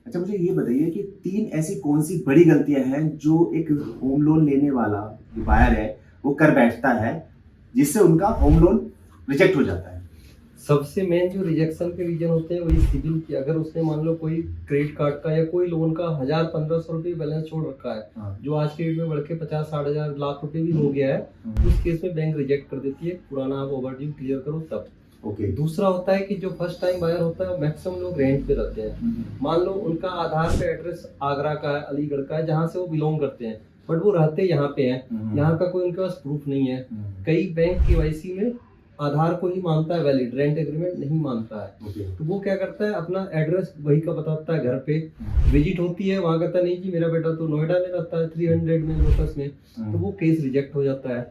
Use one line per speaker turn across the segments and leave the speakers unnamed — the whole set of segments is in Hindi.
अच्छा, मुझे ये बताइए कि 3 ऐसी कौन-सी बड़ी गलतियाँ हैं जो एक होम लोन लेने वाला जो बायर है, वो कर बैठता है, जिससे उनका होम लोन रिजेक्ट हो जाता है?
सबसे मेन जो रिजेक्शन के रीजन होते हैं वही सिबिल की, अगर उसने मान लो कोई क्रेडिट कार्ड का या कोई लोन का 1000-1500 रुपये बैलेंस छोड़ रखा है,
हाँ।
जो आज के डेट में बढ़ के 50-60 हजार लाख रुपए भी हो गया है, उस केस में बैंक रिजेक्ट कर देती है, पुराना आप ओवरड्यू क्लियर करो तब।
ओके।
दूसरा होता है कि जो फर्स्ट टाइम बायर होता है मैक्सिमम लोग रेंट पे रहते हैं। मान लो उनका आधार पे एड्रेस आगरा का है, अलीगढ़ का है, जहाँ से वो बिलोंग करते हैं, बट वो रहते यहाँ पे हैं, यहाँ का कोई उनके पास प्रूफ नहीं है। कई बैंक केवाईसी में आधार को ही मानता है वैलिड, रेंट एग्रीमेंट नहीं मानता है। तो वो क्या करता है, अपना एड्रेस वही का बताता है घर पे, विजिट होती है, वहाँ कहता नहीं जी मेरा बेटा तो नोएडा में रहता है 300 में लोटस में, तो वो केस रिजेक्ट हो जाता है।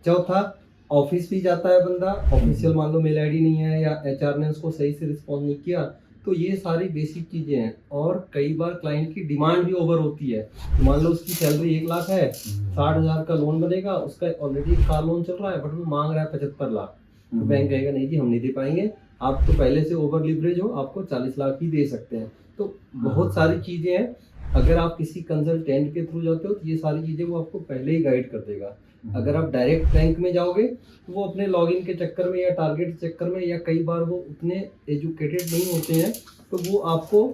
चौथा, ऑफिस भी जाता है बंदा, ऑफिशियल मान लो मेल आईडी नहीं है या एचआर ने उसको सही से रिस्पॉन्स नहीं किया, तो ये सारी बेसिक चीजें हैं। और कई बार क्लाइंट की डिमांड भी ओवर होती है। तो मान लो उसकी सैलरी 1 लाख है, 60,000 का लोन बनेगा, उसका ऑलरेडी कार लोन चल रहा है, बट वो मांग रहा है 75 लाख। तो बैंक कहेगा नहीं जी हम नहीं दे पाएंगे, आप तो पहले से ओवर लिवरेज हो, आपको 40 लाख ही दे सकते हैं। तो बहुत सारी चीजें हैं, अगर आप किसी कंसल्टेंट के थ्रू जाते हो तो ये सारी चीजें वो आपको पहले ही गाइड कर देगा। अगर आप डायरेक्ट बैंक में जाओगे तो वो अपने लॉगिन के चक्कर में या टारगेट के चक्कर में, या कई बार वो उतने एजुकेटेड नहीं होते हैं, तो वो आपको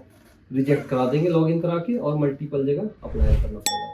रिजेक्ट करा देंगे लॉगिन करा के, और मल्टीपल जगह अप्लाई करना पड़ेगा।